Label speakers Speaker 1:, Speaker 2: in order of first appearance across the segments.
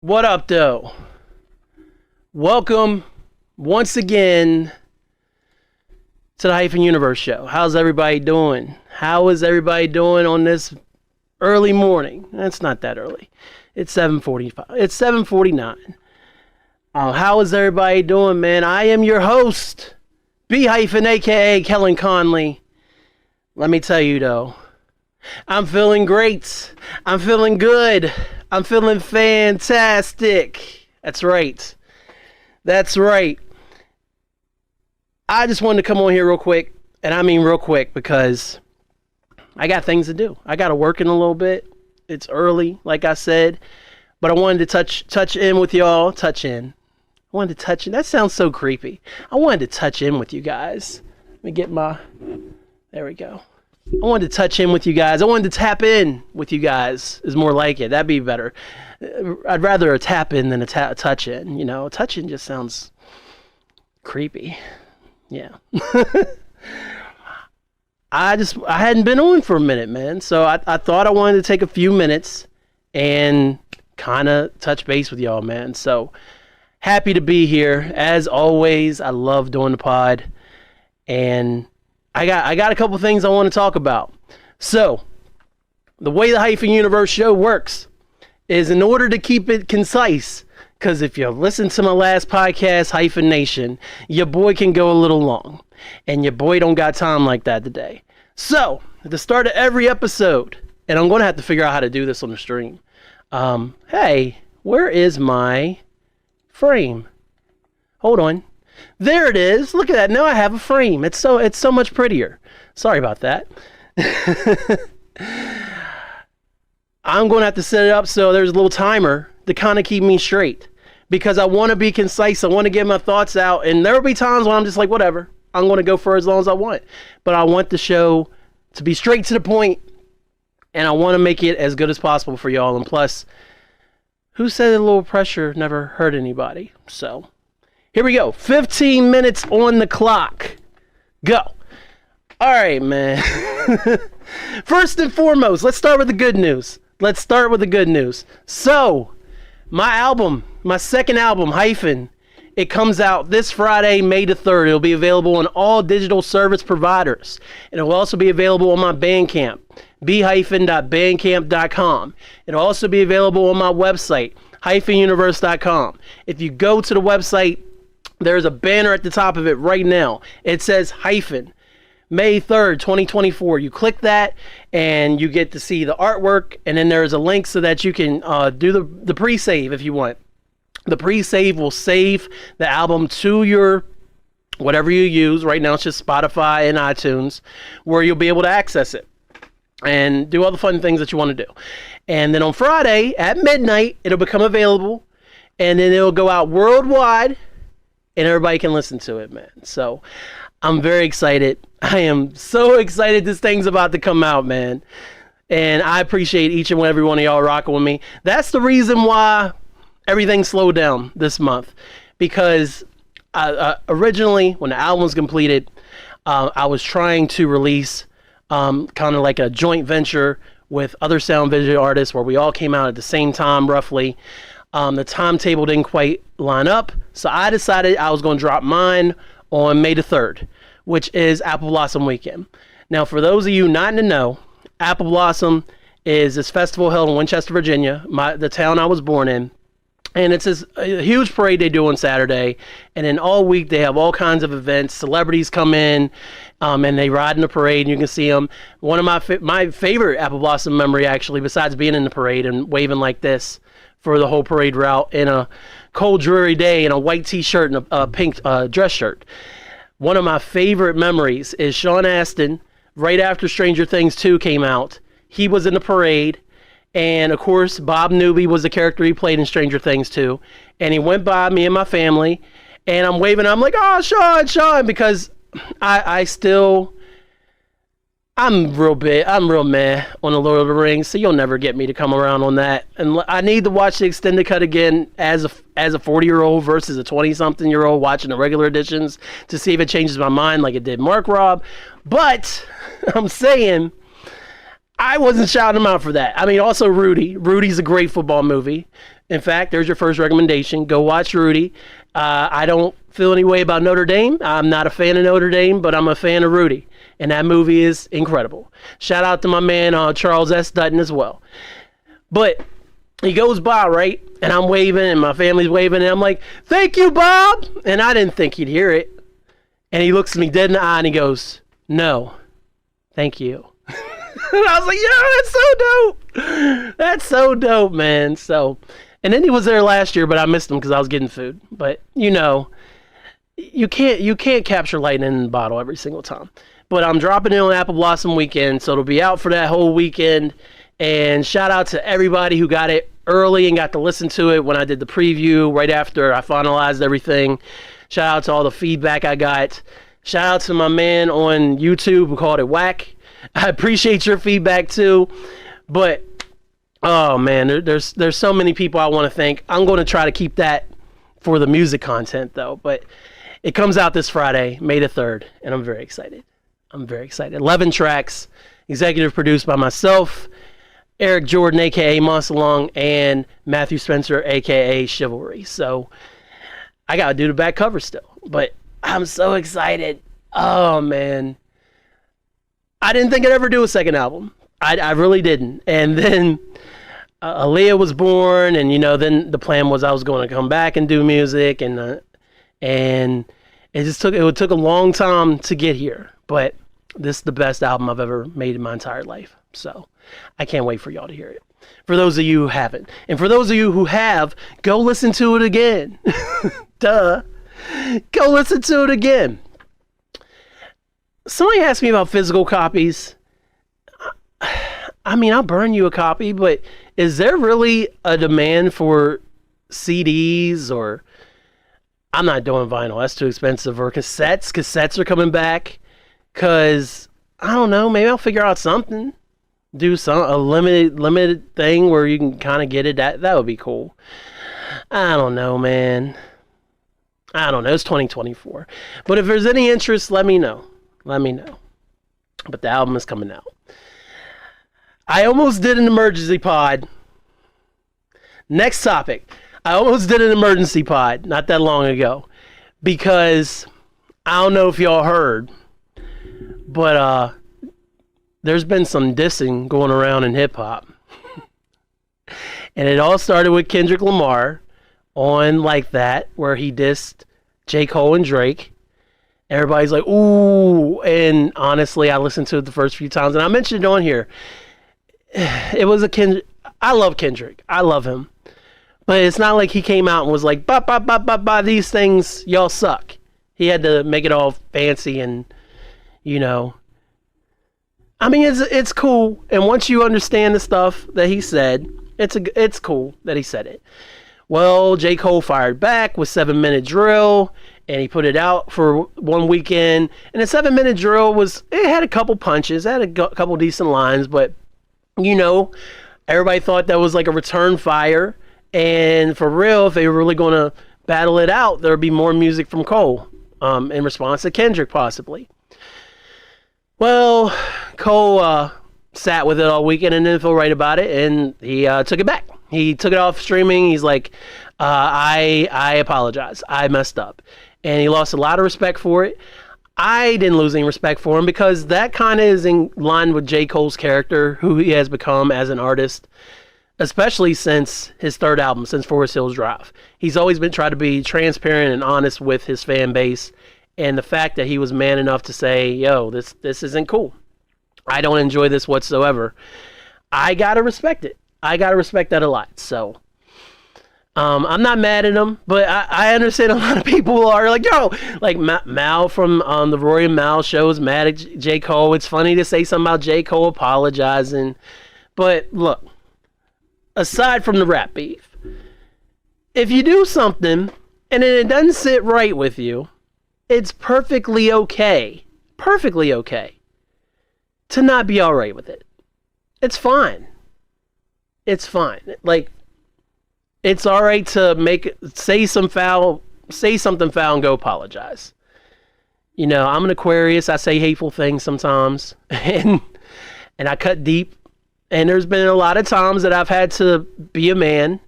Speaker 1: What up, though? Welcome once again to the Hyphen Universe show. How's everybody doing? How is everybody doing on this early morning? It's not that early. It's 7:45. It's 7:49. How is everybody doing, man? I am your host, B Hyphen, aka Kellen Conley. Let me tell you, though, I'm feeling great. I'm feeling good. I'm feeling fantastic. That's right. That's right. I just wanted to come on here real quick, and I mean real quick because I got things to do. I got to work in a little bit. It's early, like I said, but I wanted to touch in with y'all. Touch in. I wanted to touch in. That sounds so creepy. I wanted to touch in with you guys. Let me get my... There we go. I wanted to touch in with you guys. I wanted to tap in with you guys is more like it. That'd be better. I'd rather a tap in than a touch in. You know, touch in just sounds creepy. Yeah. I hadn't been on for a minute, man. So I thought I wanted to take a few minutes and kind of touch base with y'all, man. So happy to be here. As always, I love doing the pod. And I got a couple things I want to talk about. So, the way the Hyphen Universe show works is in order to keep it concise, because if you listen to my last podcast, Hyphen Nation, your boy can go a little long, and your boy don't got time like that today. So, at the start of every episode, and I'm going to have to figure out how to do this on the stream. Hey, where is my frame? Hold on. There it is. Look at that. Now I have a frame. It's so much prettier. Sorry about that. I'm going to have to set it up so there's a little timer to kind of keep me straight because I want to be concise. I want to get my thoughts out, and there will be times when I'm just like, whatever. I'm going to go for as long as I want, but I want the show to be straight to the point, and I want to make it as good as possible for y'all. And plus, who said a little pressure never hurt anybody? So here we go. 15 minutes on the clock. Go. All right, man. First and foremost, let's start with the good news. So, my second album, Hyphen, it comes out this Friday, May the 3rd. It'll be available on all digital service providers. And it will also be available on my Bandcamp, b-bandcamp.com. It'll also be available on my website, hyphenuniverse.com. If you go to the website, there's a banner at the top of it right now. It says Hyphen, May 3rd, 2024. You click that and you get to see the artwork. And then there's a link so that you can do the pre-save if you want. The pre-save will save the album to your whatever you use. Right now it's just Spotify and iTunes where you'll be able to access it and do all the fun things that you want to do. And then on Friday at midnight, it'll become available. And then it'll go out worldwide. And everybody can listen to it, man. So I'm very excited. I am so excited this thing's about to come out, man. And I appreciate each and every one of y'all rocking with me. That's the reason why everything slowed down this month. Because originally, when the album was completed, I was trying to release kind of like a joint venture with other sound visual artists where we all came out at the same time, roughly. The timetable didn't quite line up, so I decided I was going to drop mine on May the 3rd, which is Apple Blossom Weekend. Now, for those of you not in the know, Apple Blossom is this festival held in Winchester, Virginia, the town I was born in, and it's a huge parade they do on Saturday, and then all week they have all kinds of events. Celebrities come in, and they ride in the parade, and you can see them. One of my favorite Apple Blossom memory, actually, besides being in the parade and waving like this for the whole parade route in a cold, dreary day in a white t-shirt and a pink dress shirt. One of my favorite memories is Sean Astin, right after Stranger Things 2 came out. He was in the parade, and of course, Bob Newby was the character he played in Stranger Things 2, and he went by me and my family, and I'm waving, I'm like, oh, Sean, because I'm real meh on the Lord of the Rings, so you'll never get me to come around on that. And I need to watch the extended cut again as a 40-year-old versus a 20-something-year-old watching the regular editions to see if it changes my mind like it did Mark Rob. But I'm saying I wasn't shouting him out for that. I mean, also Rudy. Rudy's a great football movie. In fact, there's your first recommendation. Go watch Rudy. I don't feel any way about Notre Dame. I'm not a fan of Notre Dame, but I'm a fan of Rudy. And that movie is incredible. Shout out to my man Charles S. Dutton as well. But he goes by, right? And I'm waving, and my family's waving, and I'm like, thank you, Bob! And I didn't think he'd hear it. And he looks at me dead in the eye, and he goes, no, thank you. And I was like, yo, that's so dope. That's so dope, man. So, and then he was there last year, but I missed him because I was getting food. But, you know, you can't capture lightning in the bottle every single time. But I'm dropping it on Apple Blossom weekend, so it'll be out for that whole weekend. And shout out to everybody who got it early and got to listen to it when I did the preview right after I finalized everything. Shout out to all the feedback I got. Shout out to my man on YouTube who called it whack. I appreciate your feedback too. But, oh man, there's so many people I want to thank. I'm going to try to keep that for the music content though. But it comes out this Friday, May the 3rd, and I'm very excited. 11 tracks, executive produced by myself, Eric Jordan, a.k.a. Monster Long, and Matthew Spencer, a.k.a. Chivalry. So I got to do the back cover still. But I'm so excited. Oh, man. I didn't think I'd ever do a second album. I really didn't. And then Aaliyah was born, and, you know, then the plan was I was going to come back and do music, and it took a long time to get here. But this is the best album I've ever made in my entire life. So I can't wait for y'all to hear it. For those of you who haven't. And for those of you who have, go listen to it again. Duh. Go listen to it again. Somebody asked me about physical copies. I mean, I'll burn you a copy, but is there really a demand for CDs or... I'm not doing vinyl. That's too expensive. Or cassettes. Cassettes are coming back. Because, I don't know, maybe I'll figure out something. Do a limited thing where you can kind of get it. That would be cool. I don't know, man. I don't know. It's 2024. But if there's any interest, let me know. But the album is coming out. I almost did an emergency pod. Next topic. I almost did an emergency pod not that long ago. Because I don't know if y'all heard. But there's been some dissing going around in hip-hop. And it all started with Kendrick Lamar on Like That, where he dissed J. Cole and Drake. Everybody's like, ooh. And honestly, I listened to it the first few times, and I mentioned it on here. It was a Kendrick. I love Kendrick. I love him. But it's not like he came out and was like, these things, y'all suck. He had to make it all fancy and... You know, I mean, it's cool. And once you understand the stuff that he said, it's cool that he said it. Well, J. Cole fired back with 7 Minute Drill, and he put it out for one weekend. And the 7 Minute Drill it had a couple punches, it had a couple decent lines, but, you know, everybody thought that was like a return fire. And for real, if they were really going to battle it out, there would be more music from Cole in response to Kendrick, possibly. Well, Cole sat with it all weekend and didn't feel right about it, and he took it back. He took it off streaming. He's like, I apologize. I messed up. And he lost a lot of respect for it. I didn't lose any respect for him because that kind of is in line with J. Cole's character, who he has become as an artist, especially since his third album, since Forest Hills Drive. He's always been trying to be transparent and honest with his fan base. And the fact that he was man enough to say, yo, this isn't cool. I don't enjoy this whatsoever. I got to respect it. I got to respect that a lot. So I'm not mad at him, but I understand a lot of people are like, yo, like Mal from the Rory and Mal show is mad at J. Cole. It's funny to say something about J. Cole apologizing. But look, aside from the rap beef, if you do something and then it doesn't sit right with you, it's perfectly okay to not be all right with it. It's fine. Like, it's all right to say something foul and go apologize. You know, I'm an Aquarius. I say hateful things sometimes, and I cut deep. And there's been a lot of times that I've had to be a man.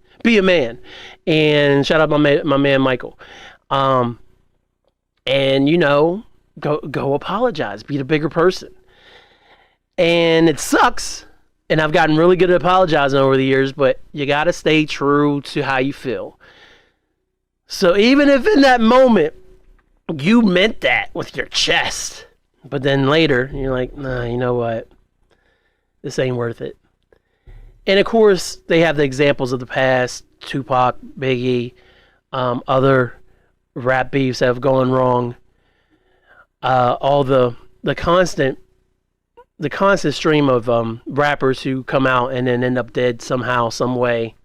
Speaker 1: And shout out my man Michael. And go apologize, be the bigger person. And it sucks. And I've gotten really good at apologizing over the years, but you got to stay true to how you feel. So even if in that moment you meant that with your chest, but then later you're like, nah, you know what? This ain't worth it. And of course, they have the examples of the past, Tupac, Biggie, other rap beefs that have gone wrong. All the constant stream of rappers who come out and then end up dead somehow, some way.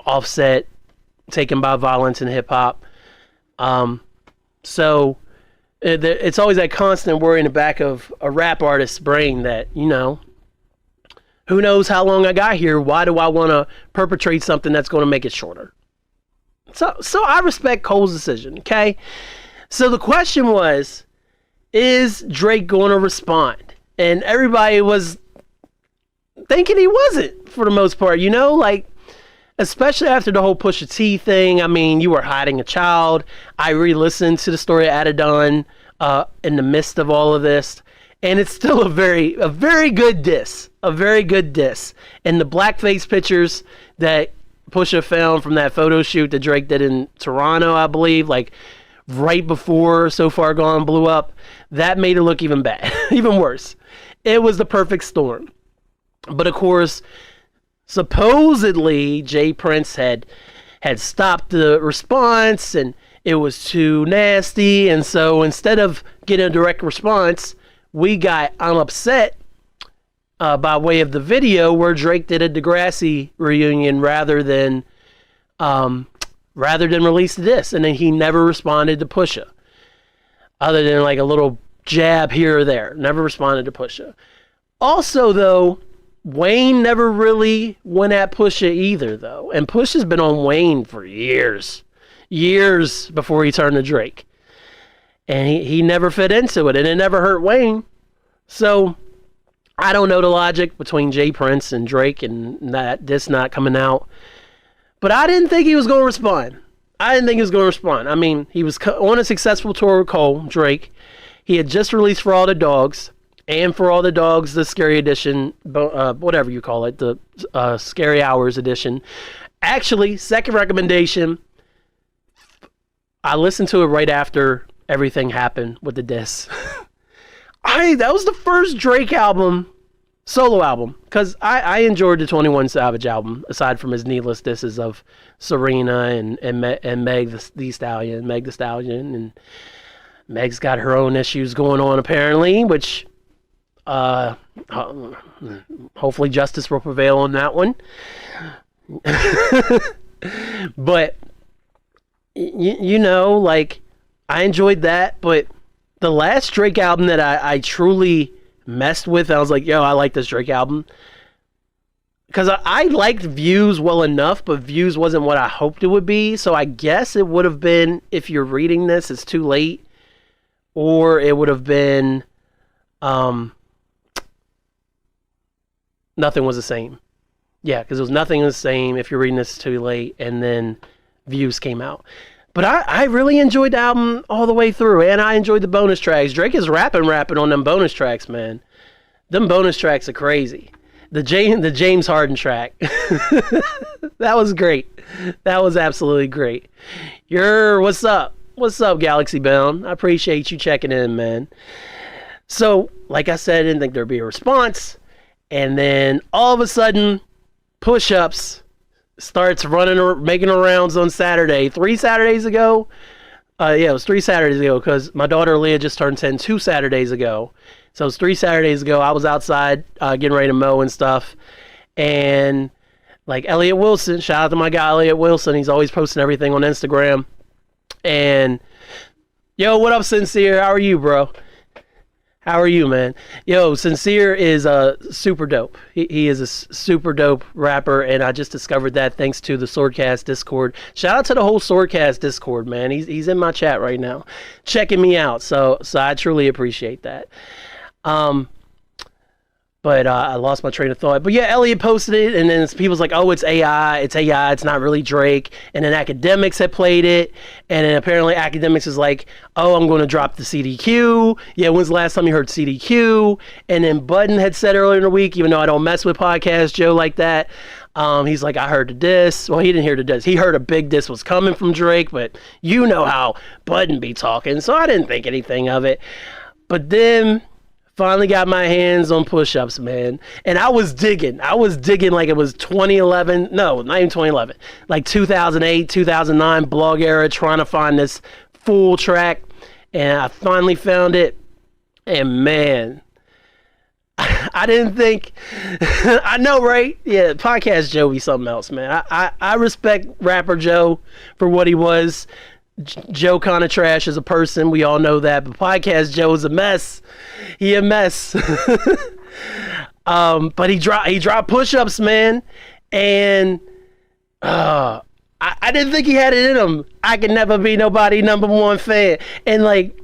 Speaker 1: Offset, taken by violence in hip hop. So it's always that constant worry in the back of a rap artist's brain that, who knows how long I got here? Why do I want to perpetrate something that's going to make it shorter? So I respect Cole's decision, okay? So the question was, is Drake going to respond? And everybody was thinking he wasn't, for the most part, especially after the whole Pusha T thing. I mean, you were hiding a child. I re-listened to the story of Adidon in the midst of all of this. And it's still a very good diss. A very good diss. And the blackface pictures that Pusha found from that photo shoot that Drake did in Toronto, I believe, right before So Far Gone blew up, that made it look even bad, even worse. It was the perfect storm. But of course, supposedly Jay Prince had stopped the response and it was too nasty. And so instead of getting a direct response, we got I'm Upset by way of the video where Drake did a Degrassi reunion rather than release this. And then he never responded to Pusha. Other than a little jab here or there. Never responded to Pusha. Also, though, Wayne never really went at Pusha either, though. And Pusha's been on Wayne for years. Years before he turned to Drake. And he never fit into it. And it never hurt Wayne. So, I don't know the logic between Jay Prince and Drake and this not coming out. But I didn't think he was going to respond. I mean, he was on a successful tour with Cole, Drake. He had just released For All the Dogs. And For All the Dogs, the Scary Edition, whatever you call it, the Scary Hours Edition. Actually, second recommendation, I listened to it right after everything happened with the diss. That was the first Drake solo album, because I enjoyed the 21 Savage album, aside from his needless disses of Serena and Meg the Stallion, and Meg's got her own issues going on apparently, which hopefully justice will prevail on that one. But I enjoyed that, but the last Drake album that I truly messed with, I was like, yo, I like this Drake album. Because I liked Views well enough, but Views wasn't what I hoped it would be. So I guess it would have been, if you're reading this, it's too late. Or it would have been Nothing Was the Same. Yeah, because it was Nothing Was the Same, if you're reading this too late, and then Views came out. But I really enjoyed the album all the way through, and I enjoyed the bonus tracks. Drake is rapping on them bonus tracks, man. Them bonus tracks are crazy. The James Harden track. That was great. That was absolutely great. What's up? What's up, Galaxy Bound? I appreciate you checking in, man. So, like I said, I didn't think there'd be a response. And then all of a sudden, Push-Ups starts making rounds on Saturday. 3 Saturdays ago? It was 3 Saturdays ago, because my daughter Leah just turned 10 2 Saturdays ago. So it was 3 Saturdays ago. I was outside getting ready to mow and stuff. And Elliot Wilson, shout out to my guy Elliot Wilson. He's always posting everything on Instagram. And, yo, what up, Sincere? How are you, bro? How are you, man? Yo, Sincere is super dope. He is a super dope rapper, and I just discovered that thanks to the Swordcast Discord. Shout out to the whole Swordcast Discord, man. He's in my chat right now, checking me out. So I truly appreciate that. But I lost my train of thought. But yeah, Elliot posted it, and then people's like, oh, it's AI, it's not really Drake. And then Academics had played it, and then apparently Academics is like, oh, I'm going to drop the CDQ. Yeah, when's the last time you heard CDQ? And then Budden had said earlier in the week, even though I don't mess with Podcast Joe like that, he's like, I heard the diss. Well, he didn't hear the diss. He heard a big diss was coming from Drake, but you know how Budden be talking, so I didn't think anything of it. But then finally got my hands on Push-Ups, man. And I was digging like it was 2011. No, not even 2011. Like 2008, 2009 blog era, trying to find this full track. And I finally found it. And man, I didn't think, I know, right? Yeah, Podcast Joe be something else, man. I respect rapper Joe for what he was. Joe kind of trash as a person, we all know that, but Podcast Joe is a mess. He a mess. But he dropped Push-Ups, man, and I didn't think he had it in him. I Can Never Be Nobody #1 fan. And like,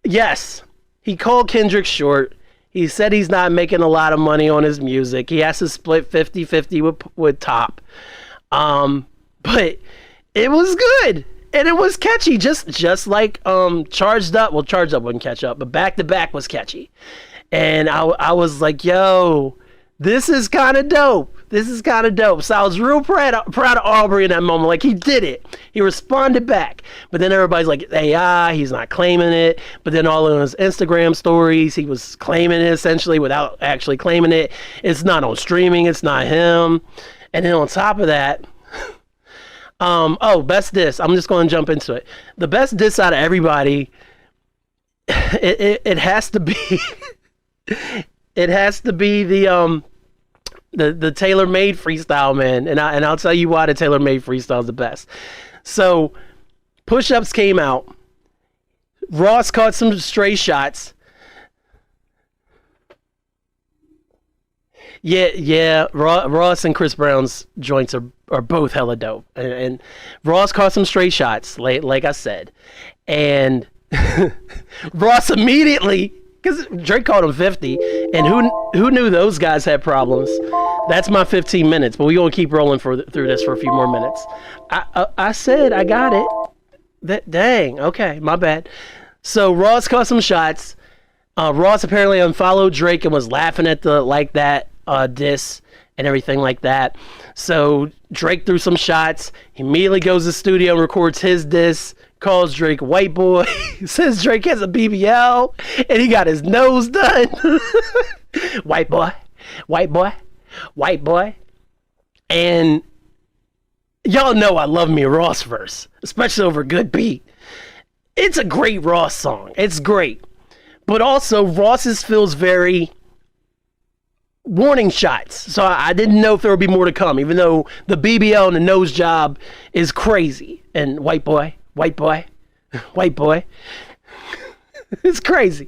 Speaker 1: yes, he called Kendrick short. He said he's not making a lot of money on his music. He has to split 50-50 with Top. But it was good. And it was catchy, just like Charged Up. Well, Charged Up wouldn't catch up, but Back to Back was catchy. And I was like, yo, this is kind of dope. So I was real proud of Aubrey in that moment. Like, he did it. He responded back. But then everybody's like, AI, he's not claiming it. But then all of his Instagram stories, he was claiming it essentially without actually claiming it. It's not on streaming. It's not him. And then on top of that, best diss. I'm just going to jump into it. The best diss out of everybody, it has to be, the tailor-made freestyle, man. And I'll tell you why the tailor-made freestyle is the best. So, Push-Ups came out. Ross caught some stray shots. Yeah. Ross and Chris Brown's joints are both hella dope, and Ross caught some straight shots, like I said, and Ross immediately, because Drake called him 50, and who knew those guys had problems? That's my 15 minutes, but we gonna keep rolling through this for a few more minutes. I said I got it. Dang, okay, my bad. So Ross caught some shots. Ross apparently unfollowed Drake and was laughing at the like that diss and everything like that. So Drake threw some shots. He immediately goes to the studio and records his diss, calls Drake white boy, says Drake has a BBL, and he got his nose done. White boy. And y'all know I love me a Ross verse, especially over a good beat. It's a great Ross song. It's great. But also, Ross's feels very warning shots. So I didn't know if there would be more to come, even though the BBL and the nose job is crazy. And white boy. It's crazy.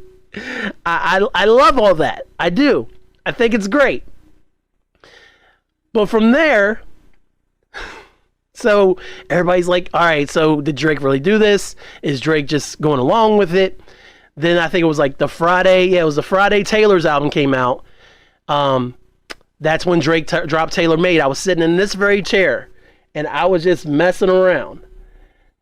Speaker 1: I love all that. I do. I think it's great. But from there, so everybody's like, all right, so did Drake really do this? Is Drake just going along with it? Then I think it was like the Friday Taylor's album came out. That's when Drake dropped Taylor Made. I was sitting in this very chair and I was just messing around,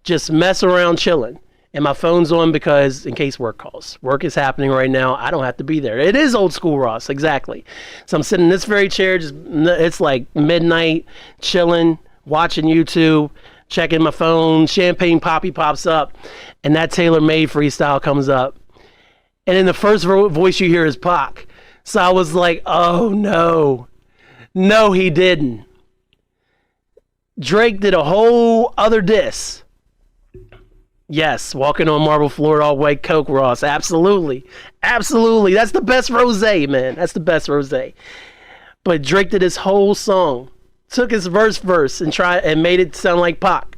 Speaker 1: chilling. And my phone's on because in case work calls. Work is happening right now. I don't have to be there. It is old school Ross, exactly. So I'm sitting in this very chair, it's like midnight, chilling, watching YouTube, checking my phone, Champagne Poppy pops up, and that Taylor Made freestyle comes up. And then the first voice you hear is Pac. So I was like, oh no. No, he didn't. Drake did a whole other diss. Yes, walking on marble floor, all white coke, Ross. Absolutely. That's the best rosé, man. That's the best rosé. But Drake did his whole song, took his verse and made it sound like Pac.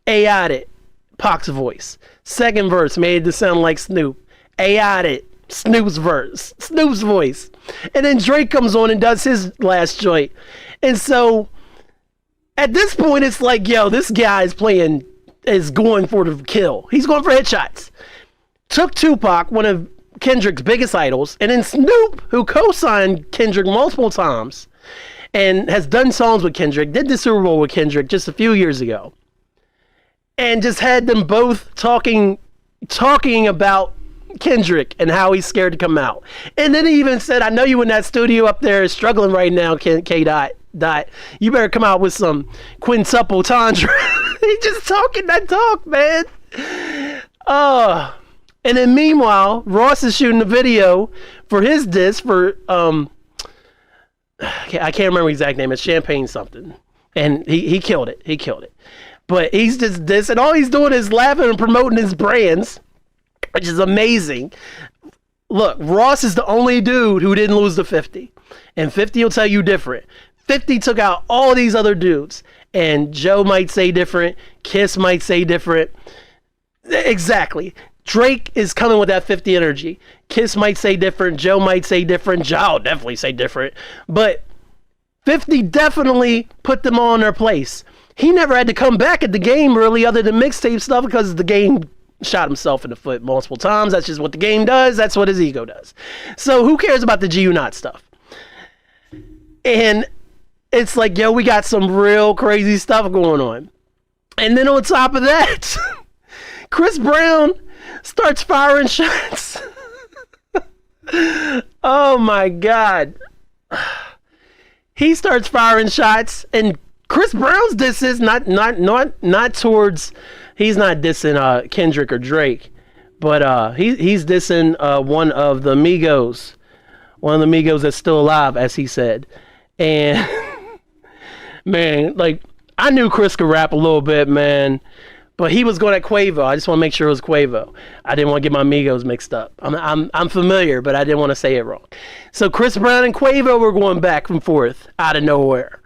Speaker 1: AI'd it, Pac's voice. Second verse made it sound like Snoop. AI'd it, Snoop's voice. And then Drake comes on and does his last joint. And so at this point, it's like, yo, this guy is going for the kill. He's going for headshots. Took Tupac, one of Kendrick's biggest idols, and then Snoop, who co-signed Kendrick multiple times and has done songs with Kendrick, did the Super Bowl with Kendrick just a few years ago, and just had them both talking about Kendrick and how he's scared to come out. And then he even said, I know you in that studio up there struggling right now, K. Dot. You better come out with some quintuple tundra. He just talking that talk, man. And then meanwhile, Ross is shooting a video for his diss for I can't remember the exact name. It's Champagne something, and he killed it. He killed it. But he's just this, and all he's doing is laughing and promoting his brands, which is amazing. Look, Ross is the only dude who didn't lose to 50, and 50 will tell you different. 50 took out all these other dudes, and Joe might say different, Kiss might say different. Exactly. Drake is coming with that 50 energy. Kiss might say different, Joe might say different, Joe definitely say different, but 50 definitely put them all in their place. He never had to come back at the game really, other than mixtape stuff, because the game shot himself in the foot multiple times. That's just what the game does. That's what his ego does. So who cares about the GU Not stuff? And it's like, yo, we got some real crazy stuff going on. And then on top of that, Chris Brown starts firing shots. Oh my God. He starts firing shots, and Chris Brown's diss is not towards, he's not dissing Kendrick or Drake, but he's dissing one of the Migos that's still alive, as he said. And man, like, I knew Chris could rap a little bit, man, but he was going at Quavo. I just want to make sure it was Quavo. I didn't want to get my Migos mixed up. I'm familiar, but I didn't want to say it wrong. So Chris Brown and Quavo were going back and forth out of nowhere.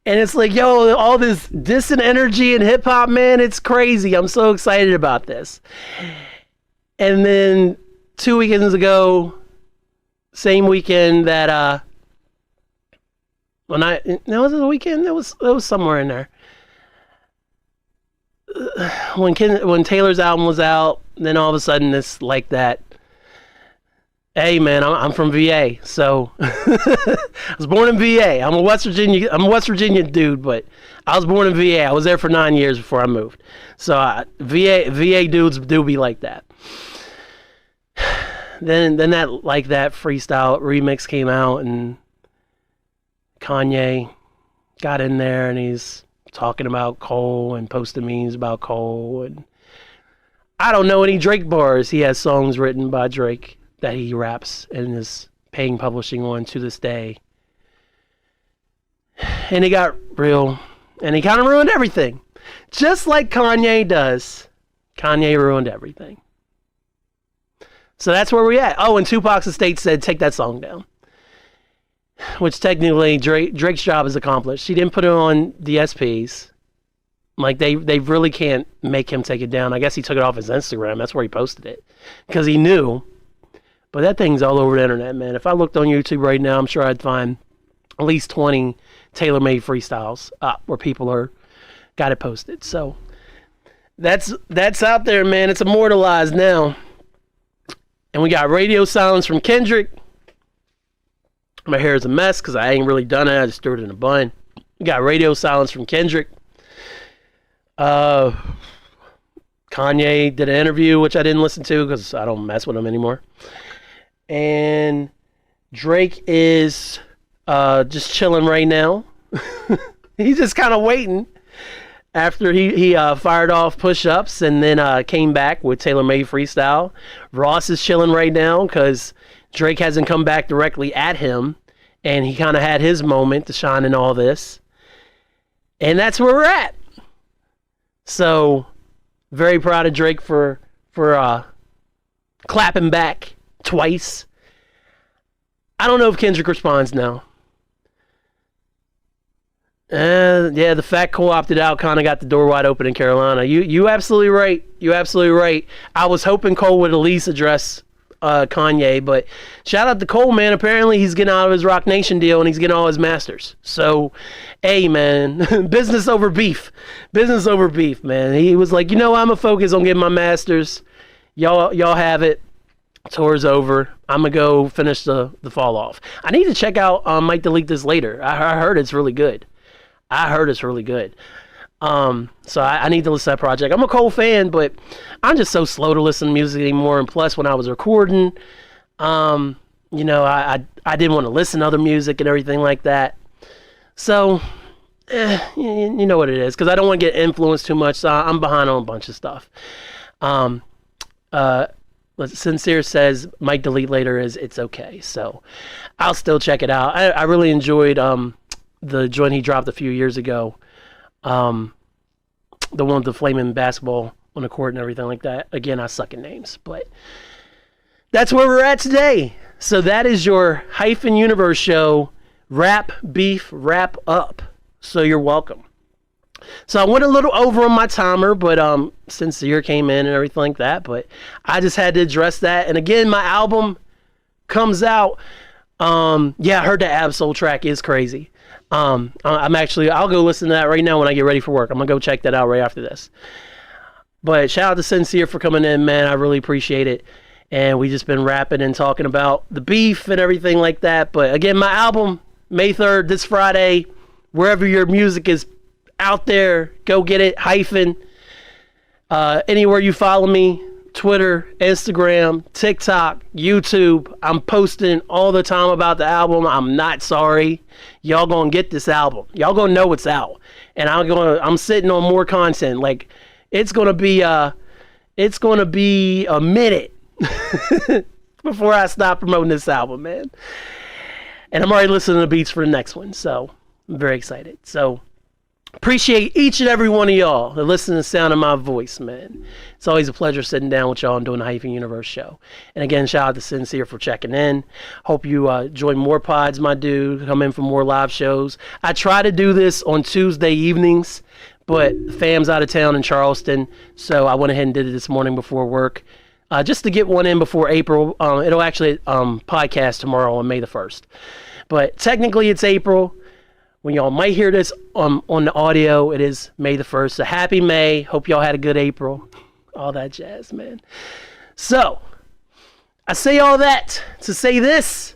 Speaker 1: And it's like, yo, all this dissing energy in hip hop, man, it's crazy. I'm so excited about this. And then 2 weekends ago, same weekend that was it a weekend? It was somewhere in there. When Taylor's album was out, then all of a sudden it's like that. Hey man, I'm from VA, so I was born in VA. I'm a West Virginia dude, but I was born in VA. I was there for 9 years before I moved. So VA dudes do be like that. Then that like that freestyle remix came out, and Kanye got in there and he's talking about Cole and posting memes about Cole, and I don't know any Drake bars. He has songs written by Drake that he raps and is paying publishing on to this day. And he got real, and he kind of ruined everything. Just like Kanye does. Kanye ruined everything. So that's where we're at. Oh, and Tupac's estate said, take that song down. Which technically Drake's job is accomplished. He didn't put it on DSPs. Like, they really can't make him take it down. I guess he took it off his Instagram. That's where he posted it. Because he knew. But that thing's all over the internet, man. If I looked on YouTube right now, I'm sure I'd find at least 20 tailor-made freestyles where people got it posted. So that's out there, man. It's immortalized now. And we got radio silence from Kendrick. My hair is a mess because I ain't really done it. I just threw it in a bun. We got radio silence from Kendrick. Kanye did an interview, which I didn't listen to because I don't mess with him anymore. And Drake is just chilling right now. He's just kind of waiting after he fired off push-ups and then came back with tailor-made freestyle. Ross is chilling right now because Drake hasn't come back directly at him, and he kind of had his moment to shine in all this. And that's where we're at. So, very proud of Drake for clapping back twice. I don't know if Kendrick responds now. Yeah, the fact Cole opted out kind of got the door wide open in Carolina. You absolutely right. You absolutely right. I was hoping Cole would at least address Kanye, but shout out to Cole, man. Apparently he's getting out of his Rock Nation deal and he's getting all his masters. So, hey, man, business over beef. Business over beef, man. He was like, I'm going to focus on getting my masters. Y'all have it. Tour's over. I'm gonna go finish the fall off. I need to check out Might Delete This Later. I heard it's really good. So I need to listen to that project. I'm a Cole fan, but I'm just so slow to listen to music anymore. And plus, when I was recording, I didn't want to listen to other music and everything like that. So, you know what it is, because I don't want to get influenced too much. So I'm behind on a bunch of stuff. Sincere says Might Delete Later it's okay. So I'll still check it out. I really enjoyed the joint he dropped a few years ago. The one with the flaming basketball on the court and everything like that. Again, I suck at names, but that's where we're at today. So that is your Hyphen Universe show, Rap Beef Wrap Up. So you're welcome. So I went a little over on my timer, but Sincere came in and everything like that, but I just had to address that. And again, my album comes out. I heard that Absol track is crazy. I'll go listen to that right now when I get ready for work. I'm gonna go check that out right after this. But shout out to Sincere for coming in, man. I really appreciate it. And we just been rapping and talking about the beef and everything like that. But again, my album, May 3rd, this Friday, wherever your music is out there, go get it. Hyphen. Anywhere you follow me, Twitter, Instagram, TikTok, YouTube. I'm posting all the time about the album. I'm not sorry. Y'all gonna get this album. Y'all gonna know it's out. And I'm sitting on more content. Like, it's gonna be a minute before I stop promoting this album, man. And I'm already listening to the beats for the next one. So I'm very excited. So appreciate each and every one of y'all that listen to the sound of my voice, man. It's always a pleasure sitting down with y'all and doing the Hyphen Universe show. And again, shout out to Sincere for checking in. Hope you join more pods, my dude. Come in for more live shows. I try to do this on Tuesday evenings, but fam's out of town in Charleston, so I went ahead and did it this morning before work. Just to get one in before April. It'll actually podcast tomorrow on May the 1st. But technically it's April. When y'all might hear this on the audio, it is May the 1st. So happy May. Hope y'all had a good April. All that jazz, man. So, I say all that to say this.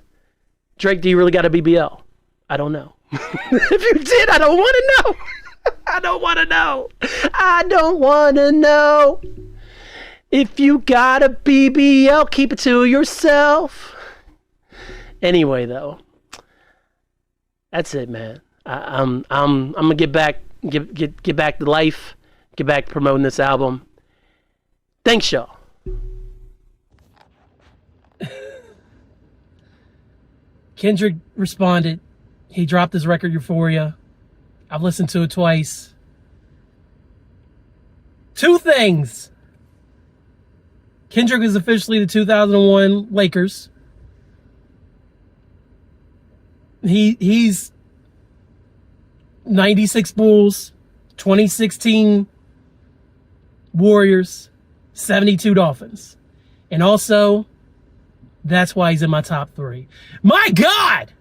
Speaker 1: Drake, do you really got a BBL? I don't know. If you did, I don't want to know. I don't want to know. I don't want to know. If you got a BBL, keep it to yourself. Anyway, though, that's it, man. I'm gonna get back to life, get back to promoting this album. Thanks, y'all. Kendrick responded. He dropped his record Euphoria. I've listened to it twice. Two things. Kendrick is officially the 2001 Lakers. He's 96 Bulls, 2016 Warriors, 72 Dolphins. And also, that's why he's in my top 3. My God!